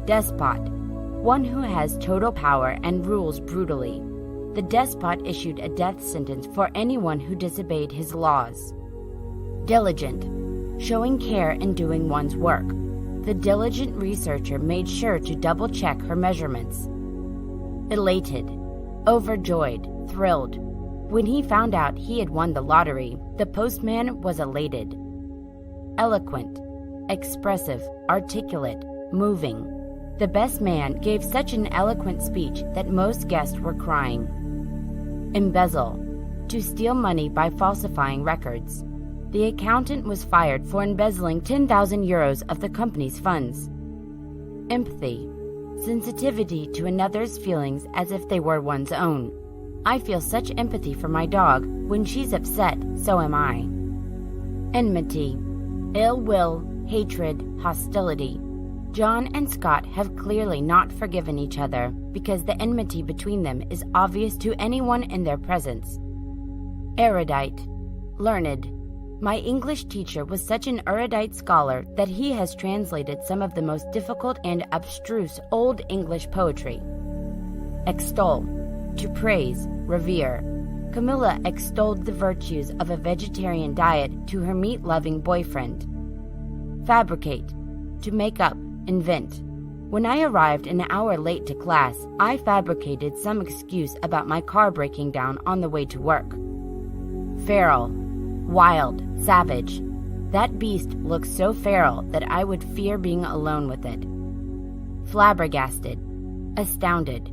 Despot, one who has total power and rules brutally. The despot issued a death sentence for anyone who disobeyed his laws. Diligent, showing care in doing one's work. The diligent researcher made sure to double-check her measurements. Elated, overjoyed, thrilled. When he found out he had won the lottery, the postman was elated. Eloquent, expressive, articulate, moving. The best man gave such an eloquent speech that most guests were crying. Embezzle, to steal money by falsifying records. The accountant was fired for embezzling 10,000 euros of the company's funds. Empathy, sensitivity to another's feelings as if they were one's own. I feel such empathy for my dog. When she's upset, so am I. Enmity, ill will, hatred, hostility. John and Scott have clearly not forgiven each other because the enmity between them is obvious to anyone in their presence. Erudite, learned. My English teacher was such an erudite scholar that he has translated some of the most difficult and abstruse Old English poetry. Extol, to praise, revere. Camilla extolled the virtues of a vegetarian diet to her meat-loving boyfriend. Fabricate, to make up, invent. When I arrived an hour late to class, I fabricated some excuse about my car breaking down on the way to work. Feral, wild, savage. That beast looks so feral that I would fear being alone with it. Flabbergasted, astounded.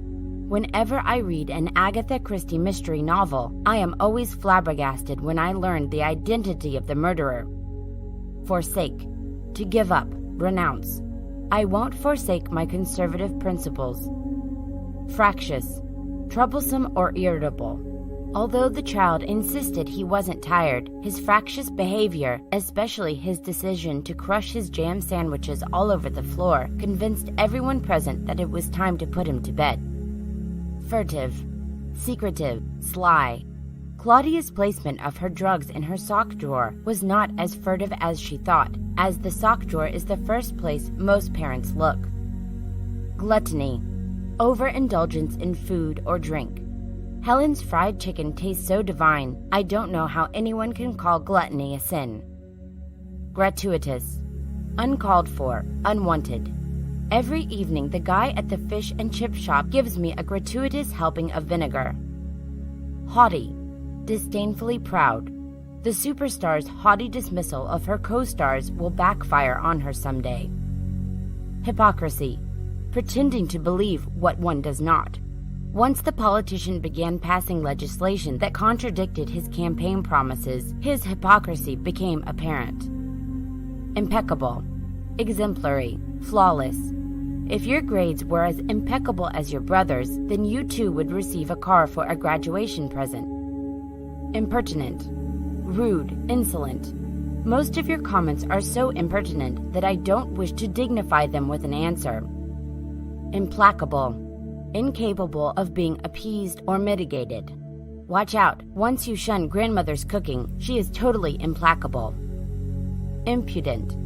Whenever I read an Agatha Christie mystery novel, I am always flabbergasted when I learn the identity of the murderer. Forsake, to give up, renounce. I won't forsake my conservative principles. Fractious, troublesome or irritable. Although the child insisted he wasn't tired, his fractious behavior, especially his decision to crush his jam sandwiches all over the floor, convinced everyone present that it was time to put him to bed. Furtive, secretive, sly. Claudia's placement of her drugs in her sock drawer was not as furtive as she thought, as the sock drawer is the first place most parents look. Gluttony, overindulgence in food or drink. Helen's fried chicken tastes so divine, I don't know how anyone can call gluttony a sin. Gratuitous, uncalled for, unwanted. Every evening the guy at the fish and chip shop gives me a gratuitous helping of vinegar. Haughty, disdainfully proud. The superstar's haughty dismissal of her co-stars will backfire on her someday. Hypocrisy, pretending to believe what one does not. Once the politician began passing legislation that contradicted his campaign promises, his hypocrisy became apparent. Impeccable, exemplary, flawless. If your grades were as impeccable as your brother's, then you too would receive a car for a graduation present. Impertinent, rude, insolent. Most of your comments are so impertinent that I don't wish to dignify them with an answer. Implacable, incapable of being appeased or mitigated. Watch out, once you shun grandmother's cooking, she is totally implacable. Impudent,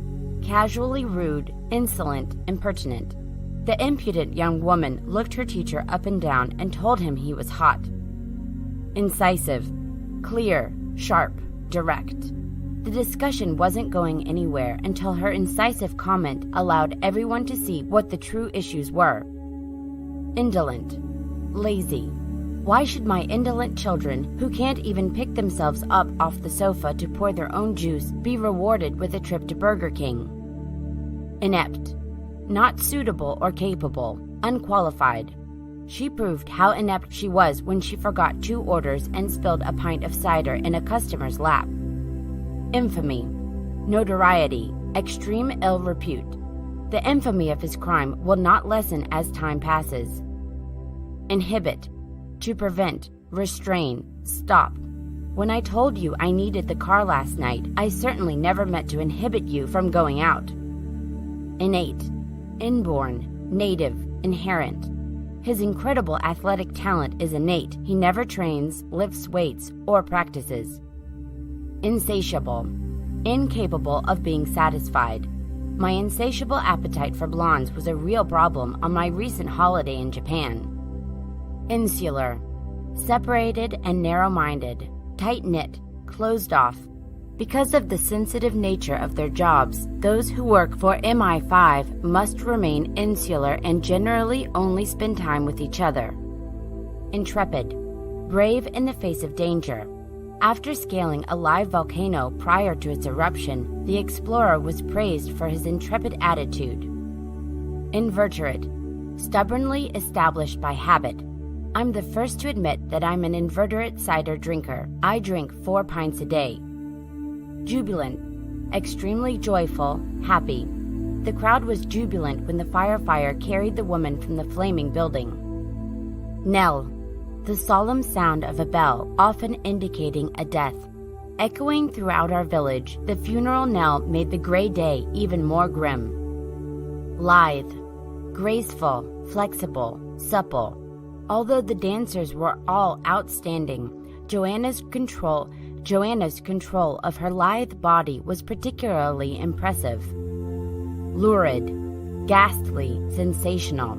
casually rude, insolent, impertinent. The impudent young woman looked her teacher up and down and told him he was hot. Incisive, clear, sharp, direct. The discussion wasn't going anywhere until her incisive comment allowed everyone to see what the true issues were. Indolent, lazy. Why should my indolent children, who can't even pick themselves up off the sofa to pour their own juice, be rewarded with a trip to Burger King? Inept, not suitable or capable, unqualified. She proved how inept she was when she forgot 2 orders and spilled a pint of cider in a customer's lap. Infamy, notoriety, extreme ill repute. The infamy of his crime will not lessen as time passes. Inhibit, to prevent, restrain, stop. When I told you I needed the car last night, I certainly never meant to inhibit you from going out. Innate, inborn, native, inherent. His incredible athletic talent is innate. He never trains, lifts weights, or practices. Insatiable, incapable of being satisfied. My insatiable appetite for blondes was a real problem on my recent holiday in Japan. Insular, separated and narrow-minded, tight-knit, closed off. Because of the sensitive nature of their jobs, those who work for MI5 must remain insular and generally only spend time with each other. Intrepid, brave in the face of danger. After scaling a live volcano prior to its eruption, the explorer was praised for his intrepid attitude. Inveterate, stubbornly established by habit. I'm the first to admit that I'm an inveterate cider drinker. I drink 4 pints a day. Jubilant, extremely joyful, happy. The crowd was jubilant when the firefighter carried the woman from the flaming building. Knell, the solemn sound of a bell, often indicating a death. Echoing throughout our village, the funeral knell made the gray day even more grim. Lithe, graceful, flexible, supple. Although the dancers were all outstanding, Joanna's control of her lithe body was particularly impressive. Lurid, ghastly, sensational.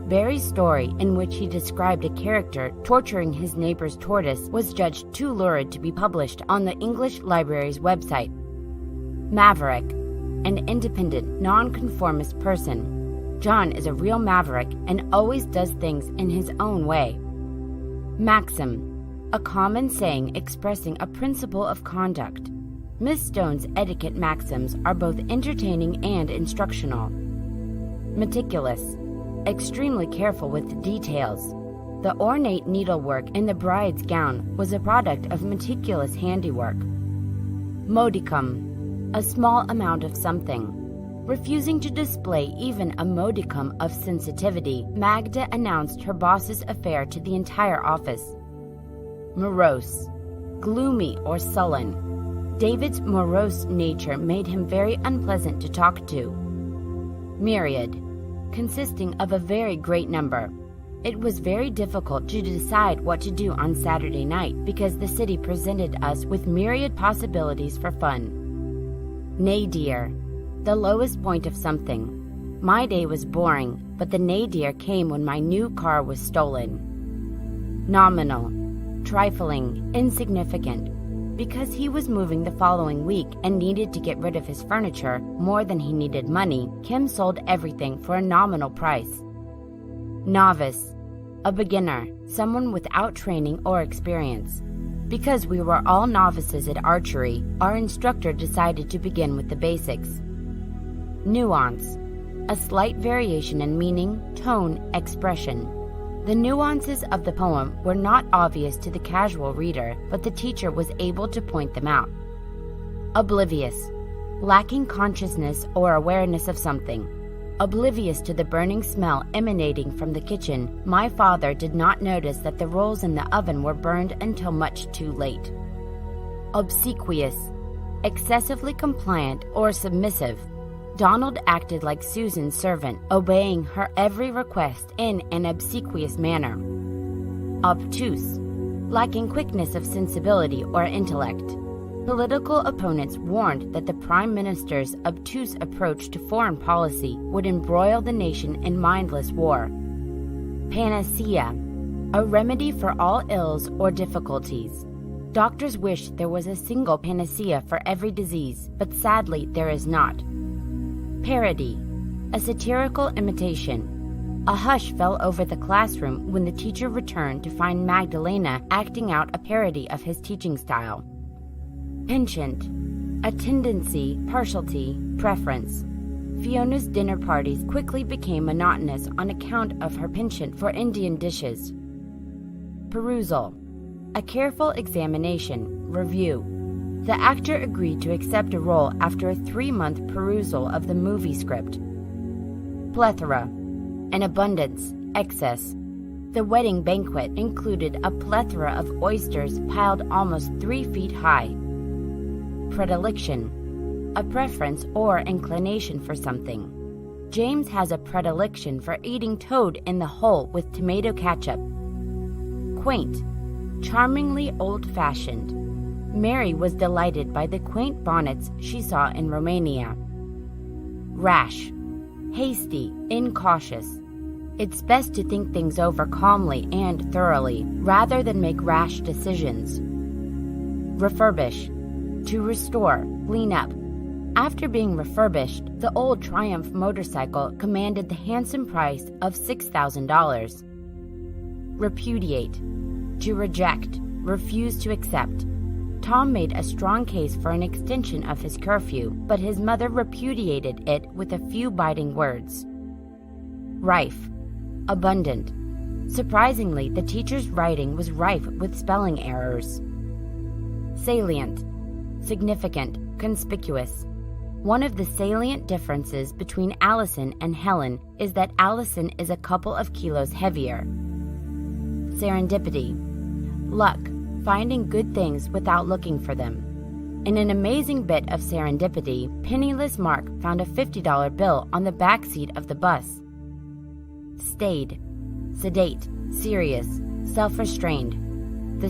Barry's story, in which he described a character torturing his neighbor's tortoise, was judged too lurid to be published on the English Library's website. Maverick, an independent, nonconformist person. John is a real maverick and always does things in his own way. Maxim, a common saying expressing a principle of conduct. Miss Stone's etiquette maxims are both entertaining and instructional. Meticulous, extremely careful with the details. The ornate needlework in the bride's gown was a product of meticulous handiwork. Modicum, a small amount of something. Refusing to display even a modicum of sensitivity, Magda announced her boss's affair to the entire office. Morose, gloomy or sullen. David's morose nature made him very unpleasant to talk to. Myriad, consisting of a very great number. It was very difficult to decide what to do on Saturday night because the city presented us with myriad possibilities for fun. Nadir, the lowest point of something. My day was boring, but the nadir came when my new car was stolen. Nominal, trifling, insignificant. Because he was moving the following week and needed to get rid of his furniture more than he needed money, Kim sold everything for a nominal price. Novice, a beginner, someone without training or experience. Because we were all novices at archery, our instructor decided to begin with the basics. Nuance, a slight variation in meaning, tone, expression. The nuances of the poem were not obvious to the casual reader, but the teacher was able to point them out. Oblivious, lacking consciousness or awareness of something. Oblivious to the burning smell emanating from the kitchen, my father did not notice that the rolls in the oven were burned until much too late. Obsequious, excessively compliant or submissive. Donald acted like Susan's servant, obeying her every request in an obsequious manner. Obtuse, lacking quickness of sensibility or intellect. Political opponents warned that the Prime Minister's obtuse approach to foreign policy would embroil the nation in mindless war. Panacea, a remedy for all ills or difficulties. Doctors wish there was a single panacea for every disease, but sadly there is not. Parody, a satirical imitation. A hush fell over the classroom when the teacher returned to find Magdalena acting out a parody of his teaching style. Penchant, a tendency, partiality, preference. Fiona's dinner parties quickly became monotonous on account of her penchant for Indian dishes. Perusal, a careful examination, review. The actor agreed to accept a role after a 3-month perusal of the movie script. Plethora, an abundance, excess. The wedding banquet included a plethora of oysters piled almost 3 feet high. Predilection, a preference or inclination for something. James has a predilection for eating toad in the hole with tomato ketchup. Quaint, charmingly old-fashioned. Mary was delighted by the quaint bonnets she saw in Romania. rash, hasty, incautious. It's best to think things over calmly and thoroughly, rather than make rash decisions. Refurbish, to restore, clean up. After being refurbished, the old Triumph motorcycle commanded the handsome price of $6,000. Repudiate, to reject, refuse to accept. Tom made a strong case for an extension of his curfew, but his mother repudiated it with a few biting words. Rife, abundant. Surprisingly, the teacher's writing was rife with spelling errors. Salient, significant, conspicuous. One of the salient differences between Allison and Helen is that Allison is a couple of kilos heavier. Serendipity, luck, finding good things without looking for them. In an amazing bit of serendipity, penniless Mark found a $50 bill on the back seat of the bus. Staid, sedate, serious, self-restrained. The